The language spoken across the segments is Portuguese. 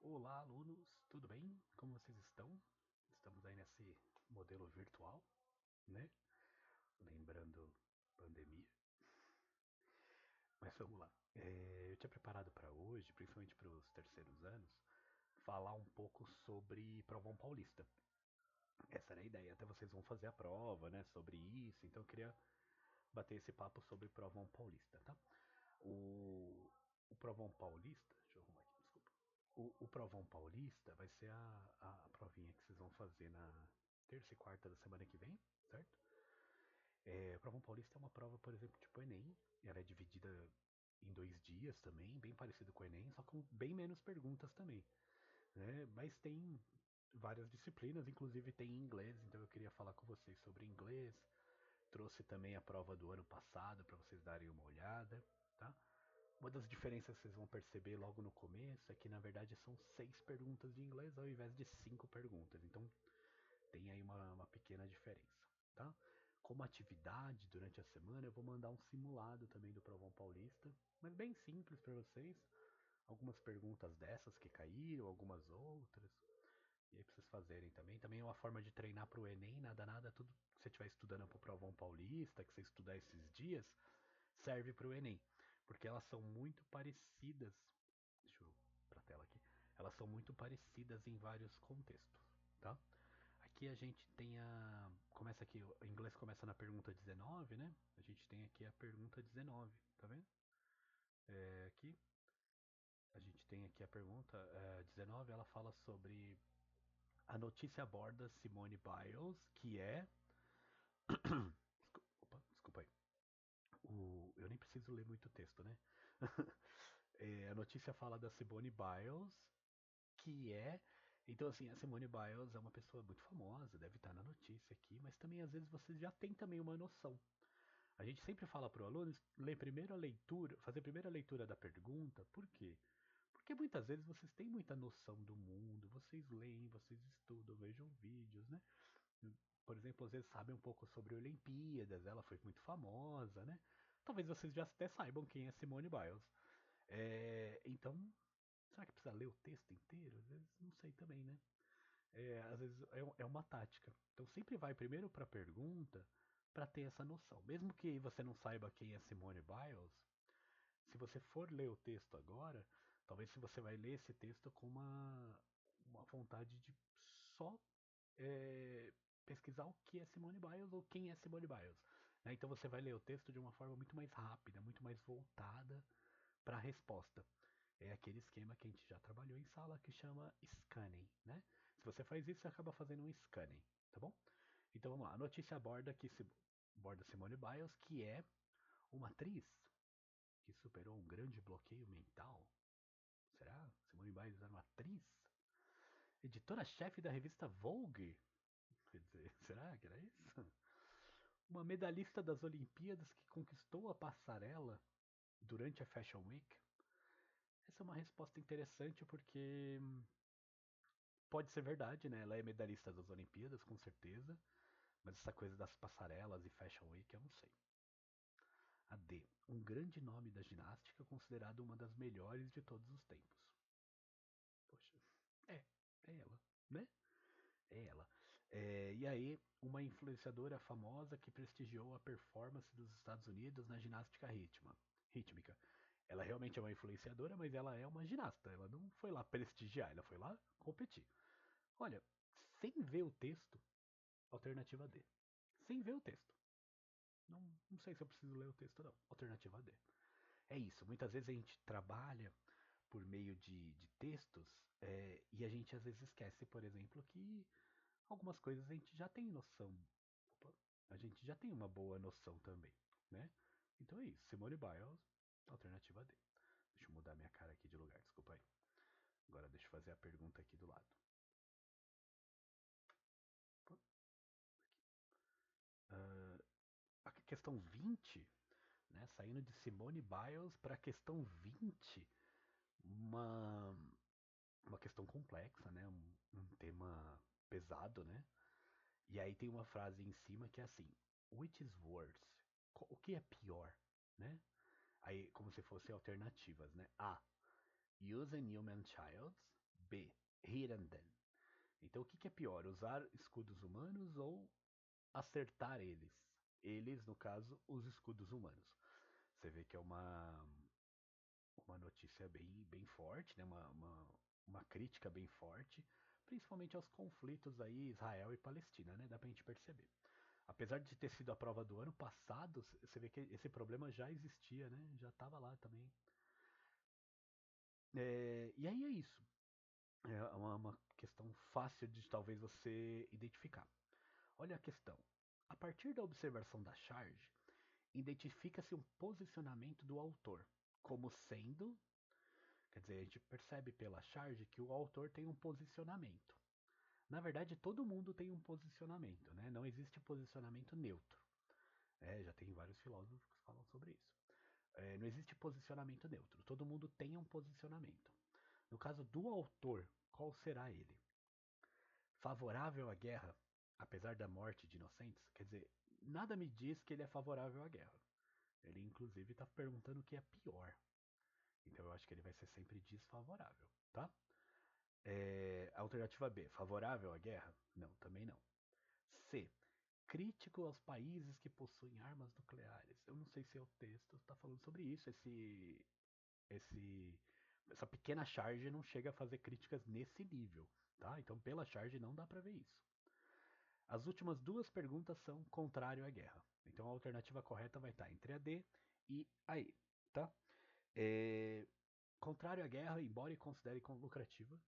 Olá, alunos, tudo bem? Como vocês estão? Estamos aí nesse modelo virtual, né? Lembrando pandemia. Mas vamos lá. Eu tinha preparado para hoje, principalmente para os terceiros anos, falar um pouco sobre Provão Paulista. Essa era a ideia. Até vocês vão fazer a prova, né? Sobre isso. Então eu queria bater esse papo sobre Provão Paulista, tá? O, o Provão Paulista, deixa eu arrumar aqui, desculpa. O Provão Paulista vai ser a provinha que vocês vão fazer na terça e quarta da semana que vem, certo? O Provão Paulista é uma prova, por exemplo, tipo Enem. Ela é dividida em 2 dias também, bem parecido com o Enem, só com bem menos perguntas também, né? Mas tem várias disciplinas, inclusive tem inglês, então eu queria falar com vocês sobre inglês. Trouxe também a prova do ano passado para vocês darem uma olhada, tá? Uma das diferenças que vocês vão perceber logo no começo é que na verdade são 6 perguntas de inglês ao invés de 5 perguntas. Então tem aí uma pequena diferença, tá? Como atividade durante a semana eu vou mandar um simulado também do Provão Paulista, mas bem simples para vocês. Algumas perguntas dessas que caíram, algumas outras. E aí pra vocês fazerem também. Também é uma forma de treinar para o Enem, nada, nada, tudo que você estiver estudando para o Provão Paulista, que você estudar esses dias, serve para o Enem, porque elas são muito parecidas. Deixa eu para a tela aqui. Elas são muito parecidas em vários contextos, tá? Aqui a gente tem a começa aqui, o inglês começa na pergunta 19, né? A gente tem aqui a pergunta 19, tá vendo? Aqui a gente tem aqui a pergunta 19, ela fala sobre a notícia aborda Simone Biles, que é Opa, desculpa aí. Eu nem preciso ler muito texto, né? A notícia fala da Simone Biles, que é. Então, assim, a Simone Biles é uma pessoa muito famosa, deve estar na notícia aqui, mas também às vezes você já tem também uma noção. A gente sempre fala para o aluno ler primeiro a leitura, fazer a primeira leitura da pergunta, por quê? Porque muitas vezes vocês têm muita noção do mundo, vocês leem, vocês estudam, vejam vídeos, né? Por exemplo, às vezes sabem um pouco sobre Olimpíadas, ela foi muito famosa, né? Talvez vocês já até saibam quem é Simone Biles. Então, será que precisa ler o texto inteiro? Às vezes não sei também, né? Às vezes é uma tática. Então sempre vai primeiro para a pergunta para ter essa noção. Mesmo que você não saiba quem é Simone Biles, se você for ler o texto agora, talvez se você vai ler esse texto com uma vontade de só é, pesquisar o que é Simone Biles ou quem é Simone Biles. Né? Então você vai ler o texto de uma forma muito mais rápida, muito mais voltada para a resposta. É aquele esquema que a gente já trabalhou em sala que chama scanning, né? Se você faz isso, você acaba fazendo um scanning, tá bom? Então vamos lá. A notícia aborda Simone Biles, que é uma atriz que superou um grande bloqueio mental. Será? Simone Biles era uma atriz? Editora-chefe da revista Vogue? Quer dizer, será que era isso? Uma medalhista das Olimpíadas que conquistou a passarela durante a Fashion Week? Essa é uma resposta interessante porque pode ser verdade, né? Ela é medalhista das Olimpíadas, com certeza. Mas essa coisa das passarelas e Fashion Week, eu não sei. A D. Um grande nome da ginástica, considerado uma das melhores de todos os tempos. Poxa, é, é ela, né? É ela. E aí, uma influenciadora famosa que prestigiou a performance dos Estados Unidos na ginástica rítmica. Ela realmente é uma influenciadora, mas ela é uma ginasta. Ela não foi lá prestigiar, ela foi lá competir. Olha, sem ver o texto, alternativa D. Sem ver o texto. Não sei se eu preciso ler o texto, não. Alternativa D. É isso. Muitas vezes a gente trabalha por meio de textos e a gente às vezes esquece, por exemplo, que algumas coisas a gente já tem noção. Opa, a gente já tem uma boa noção também, né? Então é isso. Simone Biles, alternativa D. Deixa eu mudar minha cara aqui de lugar, desculpa aí. Agora deixa eu fazer a pergunta aqui do lado. Uh, a questão 20, né? Saindo de Simone Biles para a questão 20, uma, uma questão complexa, né? Um tema pesado, né? E aí tem uma frase em cima que é assim: Which is worse? O que é pior, né? Aí como se fossem alternativas, né? A. Use a human child. B. Hiranden. Então o que, que é pior, usar escudos humanos ou acertar eles? Eles, no caso, os escudos humanos. Você vê que é uma notícia bem forte, né? Uma crítica bem forte, principalmente aos conflitos aí Israel e Palestina, né? Dá pra gente perceber. Apesar de ter sido a prova do ano passado, você vê que esse problema já existia, né? Já estava lá também. E aí é isso. É uma questão fácil de talvez você identificar. Olha a questão. A partir da observação da charge, identifica-se um posicionamento do autor, como sendo. Quer dizer, a gente percebe pela charge que o autor tem um posicionamento. Na verdade, todo mundo tem um posicionamento, né? Não existe posicionamento neutro. Já tem vários filósofos que falam sobre isso. Não existe posicionamento neutro. Todo mundo tem um posicionamento. No caso do autor, qual será ele? Favorável à guerra, apesar da morte de inocentes? Quer dizer, nada me diz que ele é favorável à guerra. Ele, inclusive, está perguntando o que é pior. Então eu acho que ele vai ser sempre desfavorável, tá? Alternativa B, favorável à guerra? Não, também não. C, crítico aos países que possuem armas nucleares. Eu não sei se é o texto está falando sobre isso. Esse, essa pequena charge não chega a fazer críticas nesse nível, tá? Então pela charge não dá para ver isso. As últimas duas perguntas são contrário à guerra. Então a alternativa correta vai estar entre a D e a E, tá? É, contrário à guerra, embora considere como lucrativa,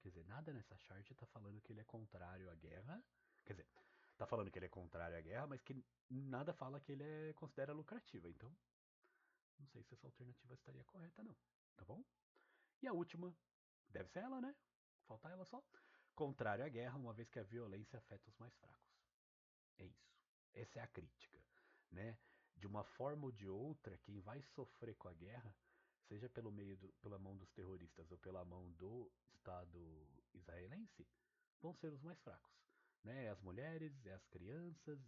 quer dizer, nada nessa chart está falando que ele é contrário à guerra. Quer dizer, está falando que ele é contrário à guerra, mas que nada fala que ele considera lucrativa. Então, não sei se essa alternativa estaria correta, não. Tá bom? E a última, deve ser ela, né? Falta ela só. Contrário à guerra, uma vez que a violência afeta os mais fracos. É isso. Essa é a crítica, né? De uma forma ou de outra, quem vai sofrer com a guerra, seja pela mão dos terroristas ou pela mão do Estado israelense, vão ser os mais fracos, né? É as mulheres, é as crianças,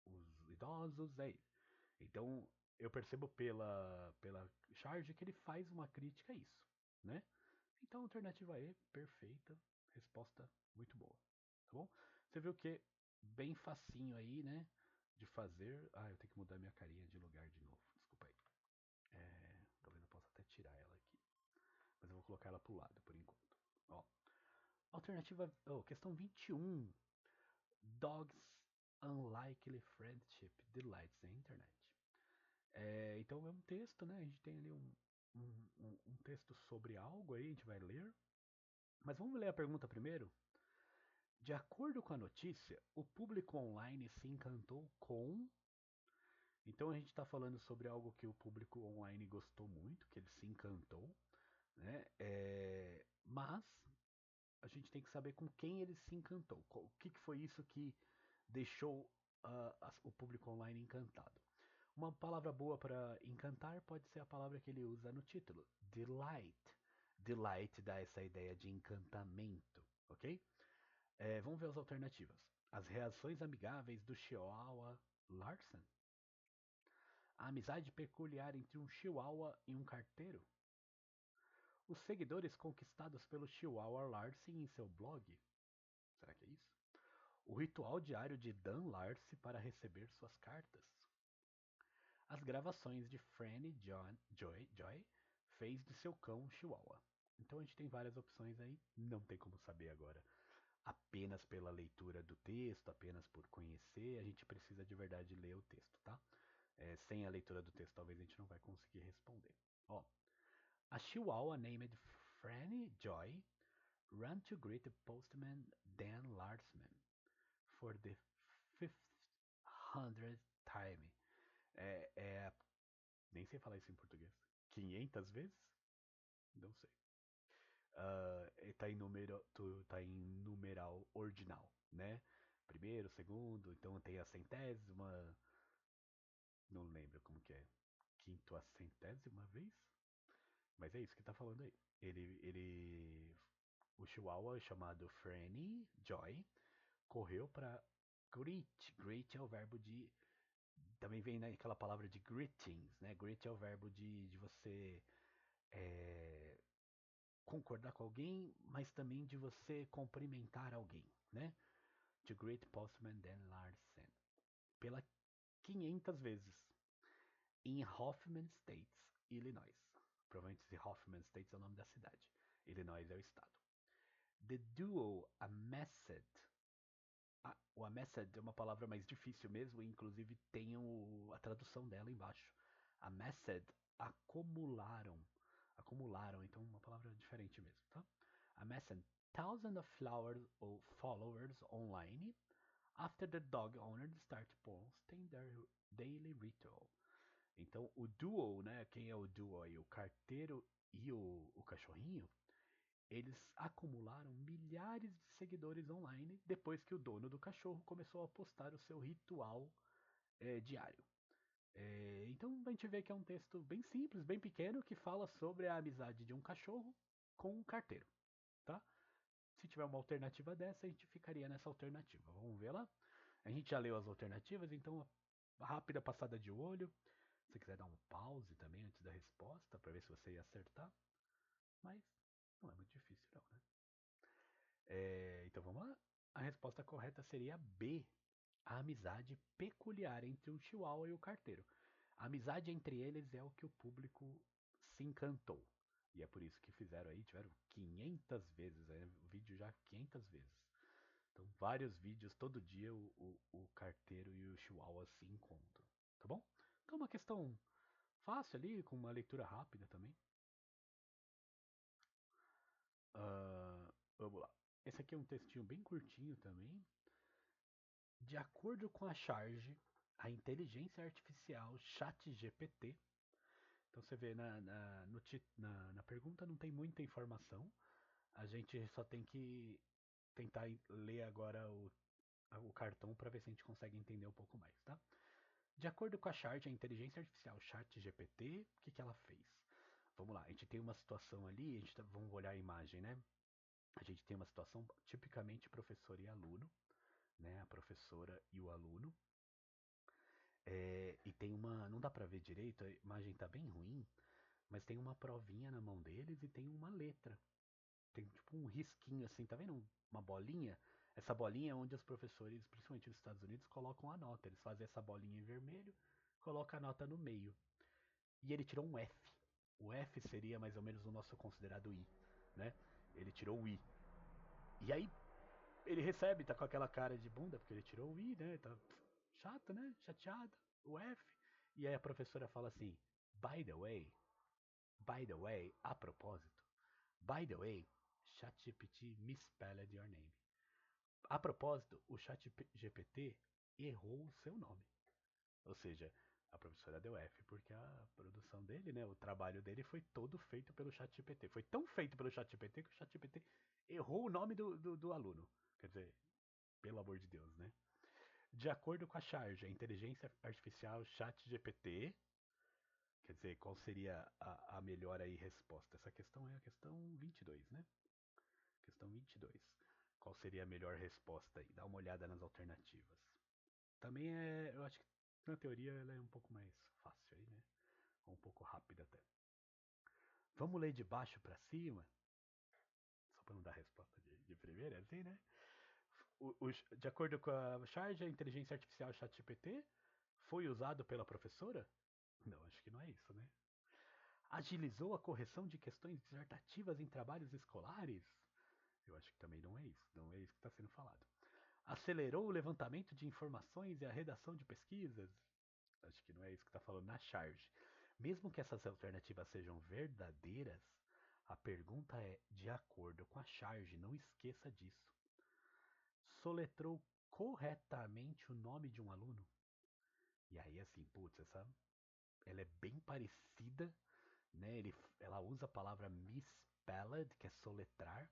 os idosos, é ele. Então, eu percebo pela charge que ele faz uma crítica a isso, né? Então, alternativa E, perfeita, resposta muito boa, tá bom? Você viu que bem facinho aí, né? De fazer. Ah, eu tenho que mudar minha carinha de lugar de novo. Desculpa aí. Talvez eu possa até tirar ela aqui. Mas eu vou colocar ela pro lado por enquanto. Ó, alternativa. Oh, questão 21. Dogs Unlikely Friendship Delights the Internet. Então é um texto, né? A gente tem ali um texto sobre algo aí, a gente vai ler. Mas vamos ler a pergunta primeiro? De acordo com a notícia, o público online se encantou com. Então a gente está falando sobre algo que o público online gostou muito, que ele se encantou, né? Mas a gente tem que saber com quem ele se encantou. O que foi isso que deixou o público online encantado? Uma palavra boa para encantar pode ser a palavra que ele usa no título, delight. Delight dá essa ideia de encantamento, ok? Vamos ver as alternativas. As reações amigáveis do Chihuahua Larson. A amizade peculiar entre um Chihuahua e um carteiro. Os seguidores conquistados pelo Chihuahua Larson em seu blog. Será que é isso? O ritual diário de Dan Larson para receber suas cartas. As gravações de Franny Joy fez de seu cão Chihuahua. Então a gente tem várias opções aí, não tem como saber agora apenas pela leitura do texto, apenas por conhecer, a gente precisa de verdade ler o texto, tá? Sem a leitura do texto, talvez a gente não vai conseguir responder. Ó, a Chihuahua named Franny Joy ran to greet the postman Dan Larsman for the 500th time. É, é, nem sei falar isso em português. 500 vezes? Não sei. Tá tá em numeral ordinal, né? Primeiro, segundo, então tem a centésima, não lembro como que é, quinto a centésima vez, mas é isso que tá falando aí. O Chihuahua chamado Franny Joy correu para greet. Greet é o verbo de, também vem naquela palavra de greetings, né? Greet é o verbo de você é, concordar com alguém, mas também de você cumprimentar alguém, né? The Great Postman Dan Larsen. Pela 500 vezes. Em Hoffman States, Illinois. Provavelmente esse Hoffman States é o nome da cidade. Illinois é o estado. The duo amassed. O amassed é uma palavra mais difícil mesmo, e inclusive tem a tradução dela embaixo. Amassed, acumularam. Acumularam, então uma palavra diferente mesmo, tá? Amassed thousands of followers online after the dog owner started posting their daily ritual. Então o duo, né? Quem é o duo aí? O carteiro e o cachorrinho, eles acumularam milhares de seguidores online depois que o dono do cachorro começou a postar o seu ritual diário. Então a gente vê que é um texto bem simples, bem pequeno, que fala sobre a amizade de um cachorro com um carteiro, tá? Se tiver uma alternativa dessa, a gente ficaria nessa alternativa. Vamos ver lá? A gente já leu as alternativas, então rápida passada de olho. Se você quiser dar um pause também antes da resposta, para ver se você ia acertar. Mas não é muito difícil não, né? Então vamos lá. A resposta correta seria B. A amizade peculiar entre o Chihuahua e o carteiro. A amizade entre eles é o que o público se encantou. E é por isso que fizeram aí, tiveram 500 vezes, o vídeo já 500 vezes. Então, vários vídeos, todo dia o carteiro e o Chihuahua se encontram. Tá bom? Então, uma questão fácil ali, com uma leitura rápida também. Vamos lá. Esse aqui é um textinho bem curtinho também. De acordo com a charge, a inteligência artificial ChatGPT. Então você vê na pergunta não tem muita informação. A gente só tem que tentar ler agora o cartão para ver se a gente consegue entender um pouco mais, tá? De acordo com a charge, a inteligência artificial ChatGPT, o que, que ela fez? Vamos lá, a gente tem uma situação ali, vamos olhar a imagem, né? A gente tem uma situação tipicamente professor e aluno, né? A professora e o aluno. E tem uma. Não dá pra ver direito, a imagem tá bem ruim, mas tem uma provinha na mão deles e tem uma letra. Tem tipo um risquinho assim, tá vendo? Uma bolinha. Essa bolinha é onde os professores, principalmente nos Estados Unidos, colocam a nota. Eles fazem essa bolinha em vermelho, colocam a nota no meio. E ele tirou um F. O F seria mais ou menos o nosso considerado I, né? Ele tirou o I. E aí ele recebe, tá com aquela cara de bunda, porque ele tirou o I, né? Tá chato, né? Chateado. O F. E aí a professora fala assim: by the way, a propósito, by the way, ChatGPT misspelled your name. A propósito, o ChatGPT errou o seu nome. Ou seja, a professora deu F porque a produção dele, né, o trabalho dele foi todo feito pelo ChatGPT. Foi tão feito pelo ChatGPT que o ChatGPT errou o nome do aluno. Quer dizer, pelo amor de Deus, né? De acordo com a charge, a inteligência artificial ChatGPT, quer dizer, qual seria a melhor aí resposta? Essa questão é a questão 22, né? Questão 22. Qual seria a melhor resposta aí? Dá uma olhada nas alternativas. Também eu acho que na teoria ela é um pouco mais fácil aí, né? Ou um pouco rápida até. Vamos ler de baixo para cima? Só para não dar resposta de primeira, assim, né? De acordo com a charge, a inteligência artificial ChatGPT foi usado pela professora? Não, acho que não é isso, né? Agilizou a correção de questões dissertativas em trabalhos escolares? Eu acho que também não é isso. Não é isso que está sendo falado. Acelerou o levantamento de informações e a redação de pesquisas? Acho que não é isso que está falando na charge. Mesmo que essas alternativas sejam verdadeiras, a pergunta é de acordo com a charge, não esqueça disso. Soletrou corretamente o nome de um aluno? E aí assim, putz, ela é bem parecida, né? Ela usa a palavra misspelled, que é soletrar.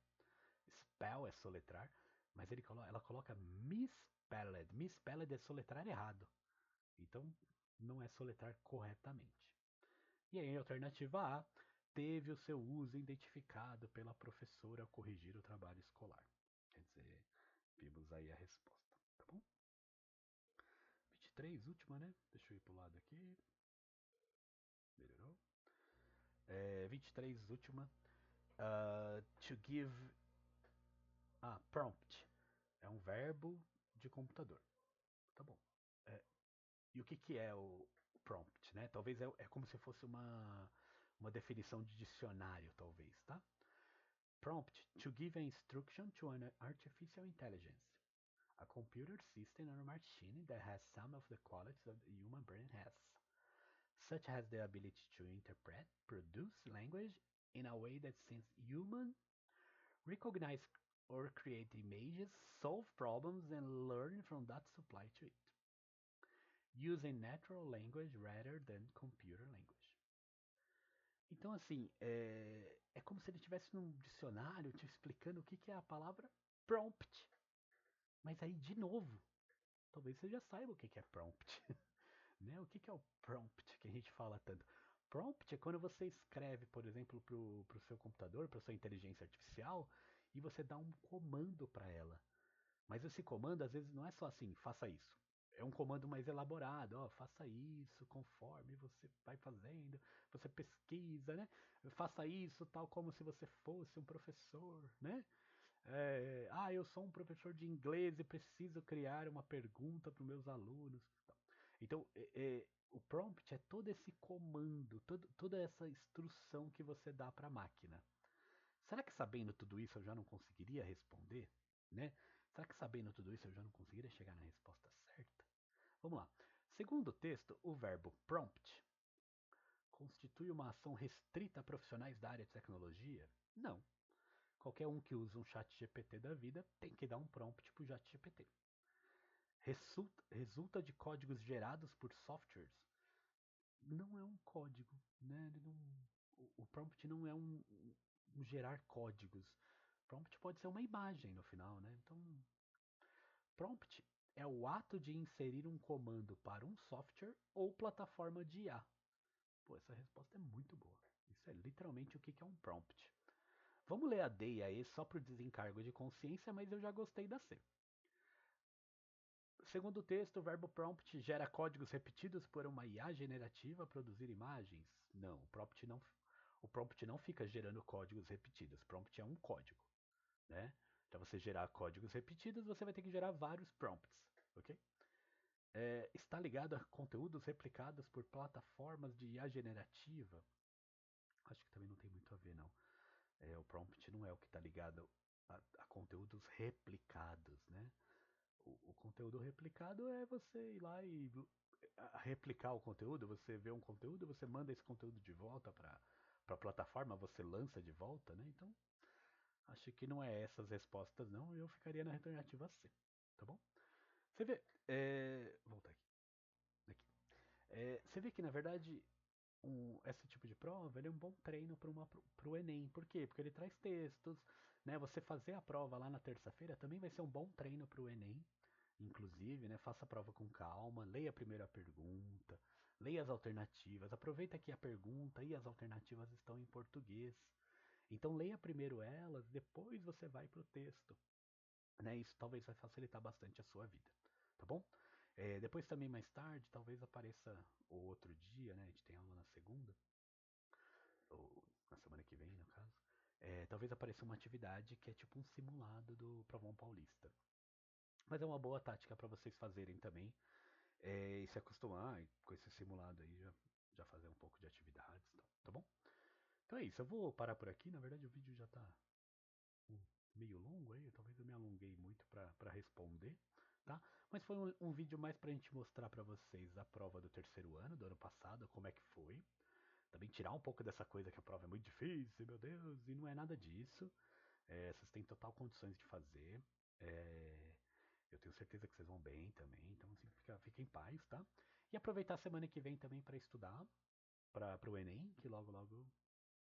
Spell é soletrar, mas ela coloca misspelled. Misspelled é soletrar errado. Então, não é soletrar corretamente. E aí, a alternativa A teve o seu uso identificado pela professora ao corrigir o trabalho escolar. Quer dizer, vimos aí a resposta, tá bom? 23, última, né? Deixa eu ir pro lado aqui. Melhorou? 23, última. To give a prompt. É um verbo de computador. Tá bom. É, e o que é o prompt, né? Talvez é como se fosse uma definição de dicionário, talvez, tá? Prompt, to give an instruction to an artificial intelligence. A computer system or machine that has some of the qualities of the human brain has, such as the ability to interpret, produce language in a way that seems human, recognize or create images, solve problems, and learn from that supply to it, using natural language rather than computer language. Então, assim, é como se ele estivesse num dicionário te explicando o que é a palavra prompt. Mas aí, de novo, talvez você já saiba o que é prompt. Né? O que é o prompt que a gente fala tanto? Prompt é quando você escreve, por exemplo, para o seu computador, para sua inteligência artificial, e você dá um comando para ela. Mas esse comando, às vezes, não é só assim, faça isso. É um comando mais elaborado, ó, faça isso conforme você vai fazendo, você pesquisa, né? Faça isso tal como se você fosse um professor, né? Eu sou um professor de inglês e preciso criar uma pergunta para os meus alunos. Então, o prompt é todo esse comando, toda essa instrução que você dá para a máquina. Será que sabendo tudo isso eu já não conseguiria responder? Né? Será que sabendo tudo isso eu já não conseguiria chegar na resposta certa? Vamos lá. Segundo o texto, o verbo prompt constitui uma ação restrita a profissionais da área de tecnologia? Não. Qualquer um que usa um chat GPT da vida tem que dar um prompt para o chat GPT. Resulta de códigos gerados por softwares? Não é um código, né? O prompt não é um gerar códigos. Prompt pode ser uma imagem no final, né? Então, prompt é o ato de inserir um comando para um software ou plataforma de IA. Pô, essa resposta é muito boa. Isso é literalmente o que é um prompt. Vamos ler a D e a E só por desencargo de consciência, mas eu já gostei da C. Segundo o texto, o verbo prompt gera códigos repetidos por uma IA generativa a produzir imagens? Não, o prompt não fica gerando códigos repetidos. Prompt é um código, né? Para você gerar códigos repetidos, você vai ter que gerar vários prompts, ok? Está ligado a conteúdos replicados por plataformas de IA generativa? Acho que também não tem muito a ver, não. O prompt não é o que está ligado a conteúdos replicados, né? O conteúdo replicado é você ir lá e replicar o conteúdo, você vê um conteúdo, você manda esse conteúdo de volta para a plataforma, você lança de volta, né? Então, acho que não é essas respostas, não. Eu ficaria na alternativa C, tá bom? Você vê, voltar aqui. Você vê que, na verdade, esse tipo de prova ele é um bom treino para o Enem. Por quê? Porque ele traz textos, né? Você fazer a prova lá na terça-feira também vai ser um bom treino para o Enem. Inclusive, né, faça a prova com calma, leia primeiro a pergunta, leia as alternativas, aproveita que a pergunta e as alternativas estão em português. Então leia primeiro elas, depois você vai para o texto. Né? Isso talvez vai facilitar bastante a sua vida, tá bom? Depois também mais tarde, talvez apareça o outro dia, né? A gente tem aula na segunda, ou na semana que vem, no caso. Talvez apareça uma atividade que é tipo um simulado do Provão Paulista. Mas é uma boa tática para vocês fazerem também, e se acostumar com esse simulado aí, já fazer um pouco de atividades, tá bom? Então é isso, eu vou parar por aqui. Na verdade, o vídeo já tá meio longo aí, talvez eu me alonguei muito para responder, tá? Mas foi um vídeo mais pra gente mostrar para vocês a prova do terceiro ano, do ano passado, como é que foi. Também tirar um pouco dessa coisa que a prova é muito difícil, meu Deus, e não é nada disso. Vocês têm total condições de fazer. Eu tenho certeza que vocês vão bem também, então assim, fica em paz, tá? E aproveitar a semana que vem também para estudar para o Enem, que logo logo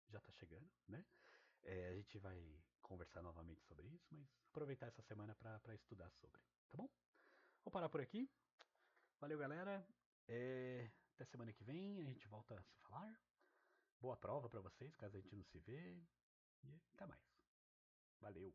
já tá chegando, né? A gente vai conversar novamente sobre isso, mas aproveitar essa semana para estudar sobre, tá bom? Vou parar por aqui. Valeu, galera. Até semana que vem a gente volta a se falar. Boa prova para vocês, caso a gente não se vê. E até mais. Valeu.